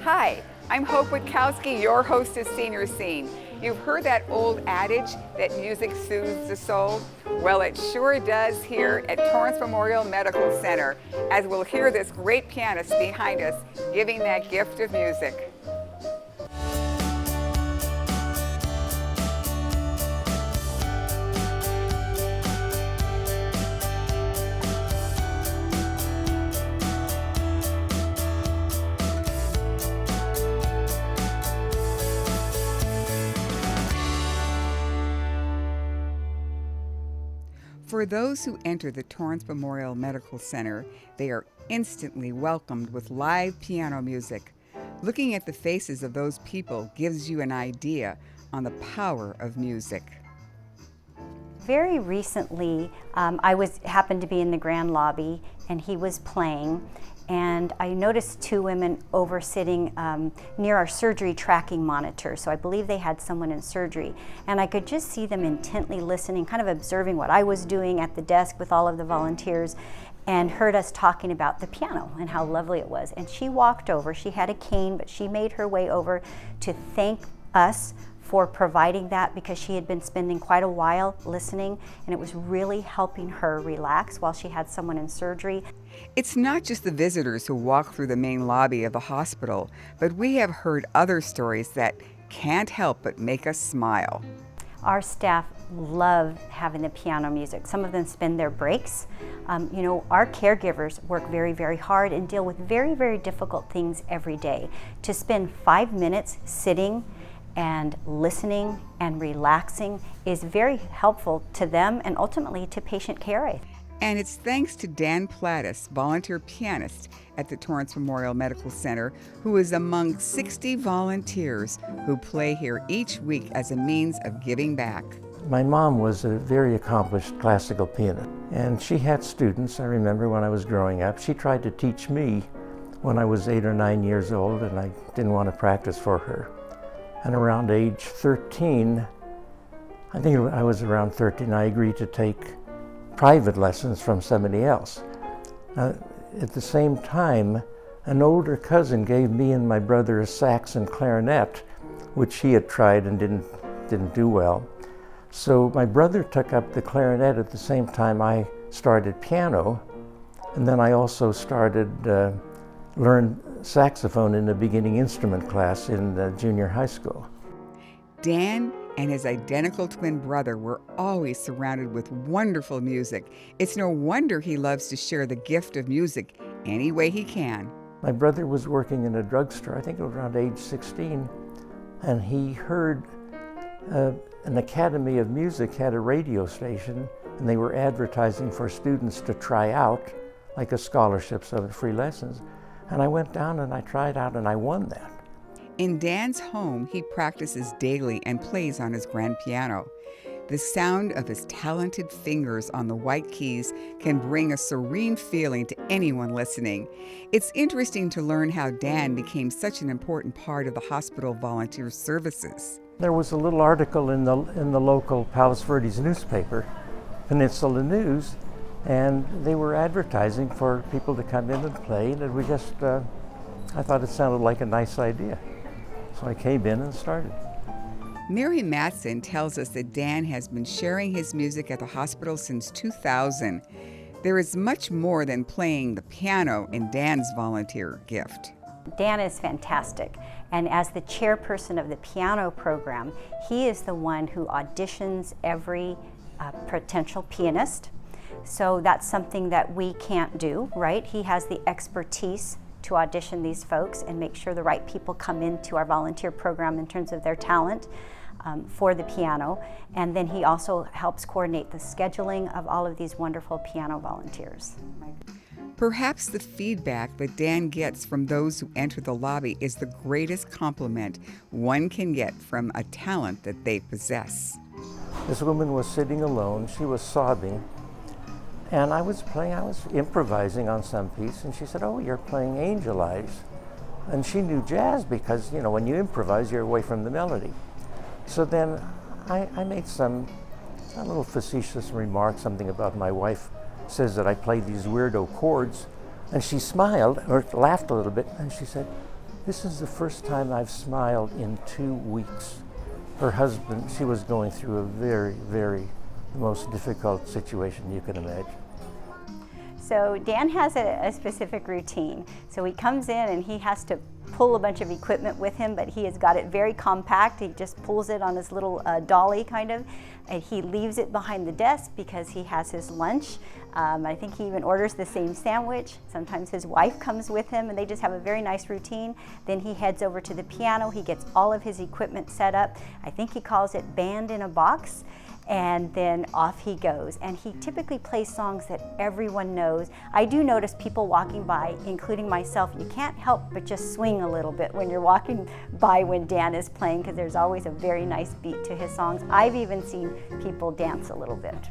Hi, I'm Hope Witkowsky, your host of Senior Scene. You've heard that old adage that music soothes the soul? Well, it sure does here at Torrance Memorial Medical Center, as we'll hear this great pianist behind us giving that gift of music. For those who enter the Torrance Memorial Medical Center, they are instantly welcomed with live piano music. Looking at the faces of those people gives you an idea on the power of music. Very recently, I happened to be in the grand lobby and he was playing, and I noticed two women over sitting near our surgery tracking monitor. So I believe they had someone in surgery. And I could just see them intently listening, kind of observing what I was doing at the desk with all of the volunteers, and heard us talking about the piano and how lovely it was. And she walked over, she had a cane, but she made her way over to thank us for providing that, because she had been spending quite a while listening, and it was really helping her relax while she had someone in surgery. It's not just the visitors who walk through the main lobby of the hospital, but we have heard other stories that can't help but make us smile. Our staff love having the piano music. Some of them spend their breaks. Our caregivers work very, very hard and deal with very, very difficult things every day. To spend 5 minutes sitting and listening and relaxing is very helpful to them and ultimately to patient care. And it's thanks to Dan Platus, volunteer pianist at the Torrance Memorial Medical Center, who is among 60 volunteers who play here each week as a means of giving back. My mom was a very accomplished classical pianist, and she had students. I remember when I was growing up, she tried to teach me when I was 8 or 9 years old, and I didn't want to practice for her. And around age 13, I think I was around 13, I agreed to take private lessons from somebody else. Now, at the same time, an older cousin gave me and my brother a sax and clarinet, which he had tried and didn't do well. So my brother took up the clarinet at the same time I started piano, and then I also learned saxophone in the beginning instrument class in junior high school. Dan and his identical twin brother were always surrounded with wonderful music. It's no wonder he loves to share the gift of music any way he can. My brother was working in a drugstore, I think it was around age 16, and he heard an Academy of Music had a radio station, and they were advertising for students to try out, like a scholarship, so free lessons. And I went down and I tried out and I won that. In Dan's home, he practices daily and plays on his grand piano. The sound of his talented fingers on the white keys can bring a serene feeling to anyone listening. It's interesting to learn how Dan became such an important part of the hospital volunteer services. There was a little article in the local Palos Verdes newspaper, Peninsula News, and they were advertising for people to come in and play, and it was just, I thought it sounded like a nice idea. So I came in and started. Mary Matson tells us that Dan has been sharing his music at the hospital since 2000. There is much more than playing the piano in Dan's volunteer gift. Dan is fantastic, and as the chairperson of the piano program, he is the one who auditions every potential pianist. So that's something that we can't do, right? He has the expertise to audition these folks and make sure the right people come into our volunteer program in terms of their talent for the piano. And then he also helps coordinate the scheduling of all of these wonderful piano volunteers. Perhaps the feedback that Dan gets from those who enter the lobby is the greatest compliment one can get from a talent that they possess. This woman was sitting alone, she was sobbing, and I was improvising on some piece, and she said, "Oh, you're playing Angel Eyes." And she knew jazz because, when you improvise, you're away from the melody. So then I made a little facetious remark, something about my wife says that I play these weirdo chords, and she smiled, or laughed a little bit, and she said, This is the first time I've smiled in 2 weeks. Her husband, she was going through a very most difficult situation you can imagine. So Dan has a specific routine. So he comes in and he has to pull a bunch of equipment with him, but he has got it very compact. He just pulls it on his little dolly kind of, and he leaves it behind the desk because he has his lunch. I think he even orders the same sandwich. Sometimes his wife comes with him and they just have a very nice routine. Then he heads over to the piano. He gets all of his equipment set up. I think he calls it band in a box. And then off he goes. And he typically plays songs that everyone knows. I do notice people walking by, including myself, you can't help but just swing a little bit when you're walking by when Dan is playing, because there's always a very nice beat to his songs. I've even seen people dance a little bit.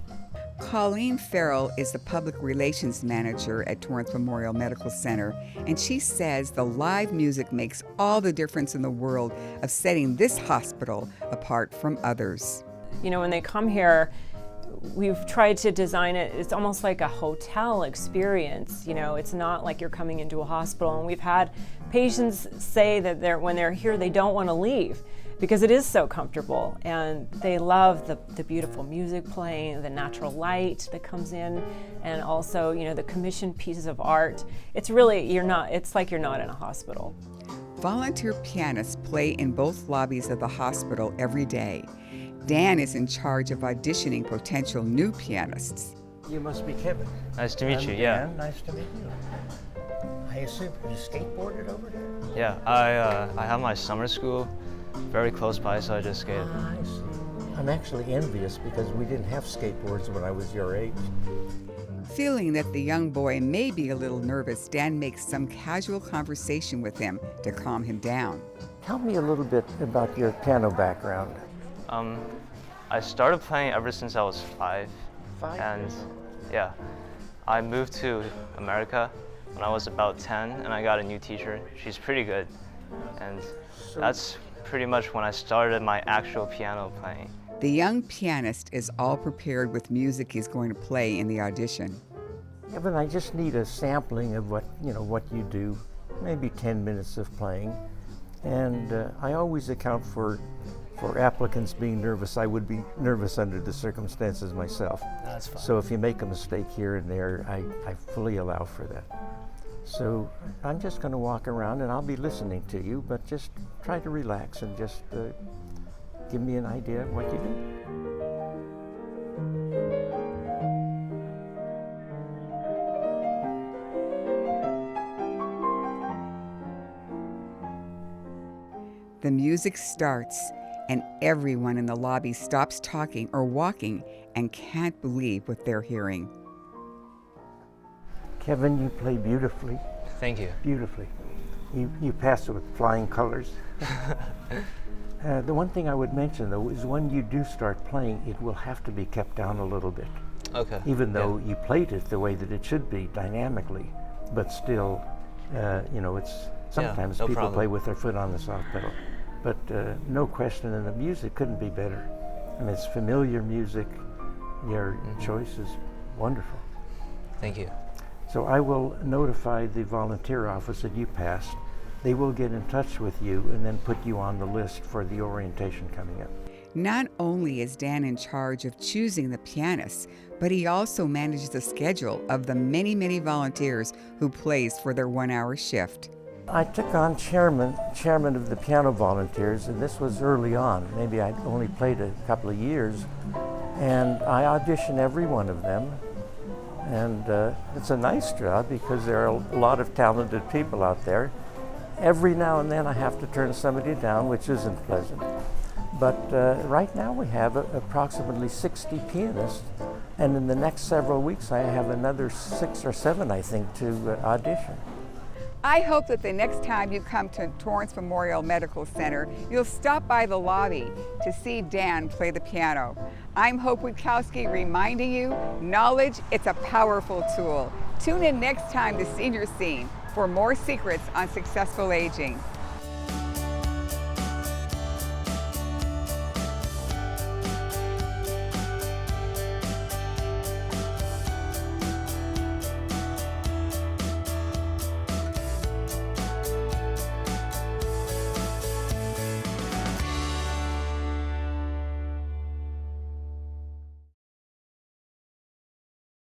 Colleen Farrell is the public relations manager at Torrance Memorial Medical Center, and she says the live music makes all the difference in the world of setting this hospital apart from others. You know, when they come here, we've tried to design it, it's almost like a hotel experience. You know, it's not like you're coming into a hospital. And we've had patients say that when they're here, they don't want to leave because it is so comfortable. And they love the beautiful music playing, the natural light that comes in, and also, you know, the commissioned pieces of art. It's really, it's like you're not in a hospital. Volunteer pianists play in both lobbies of the hospital every day. Dan is in charge of auditioning potential new pianists. You must be Kevin. Nice to meet you, Dan, yeah. Nice to meet you. I assume you skateboarded over here? Yeah, I have my summer school very close by, so I just skated. I see. I'm actually envious because we didn't have skateboards when I was your age. Feeling that the young boy may be a little nervous, Dan makes some casual conversation with him to calm him down. Tell me a little bit about your piano background. I started playing ever since I was 5. 5? And yeah, I moved to America when I was about 10, and I got a new teacher. She's pretty good, and that's pretty much when I started my actual piano playing. The young pianist is all prepared with music he's going to play in the audition. Evan, I just need a sampling of what you do, maybe 10 minutes of playing, and I always account for applicants being nervous. I would be nervous under the circumstances myself. That's fine. So if you make a mistake here and there, I fully allow for that. So I'm just going to walk around and I'll be listening to you, but just try to relax and just give me an idea of what you do. The music starts, and everyone in the lobby stops talking or walking and can't believe what they're hearing. Kevin, you play beautifully. Thank you. Beautifully. You pass it with flying colors. The one thing I would mention, though, is when you do start playing, it will have to be kept down a little bit. Okay. Even though you played it the way that it should be, dynamically, but still, it's sometimes no people problem. play with their foot on the soft pedal. But no question, and the music couldn't be better. I mean, it's familiar music. Your choice is wonderful. Thank you. So I will notify the volunteer office that you passed. They will get in touch with you and then put you on the list for the orientation coming up. Not only is Dan in charge of choosing the pianists, but he also manages the schedule of the many volunteers who plays for their 1-hour shift. I took on chairman of the piano volunteers, and this was early on. Maybe I'd only played a couple of years, and I audition every one of them. And it's a nice job because there are a lot of talented people out there. Every now and then I have to turn somebody down, which isn't pleasant. But right now we have approximately 60 pianists, and in the next several weeks I have another 6 or 7, I think, to audition. I hope that the next time you come to Torrance Memorial Medical Center, you'll stop by the lobby to see Dan play the piano. I'm Hope Witkowsky reminding you, knowledge, it's a powerful tool. Tune in next time to Senior Scene for more secrets on successful aging.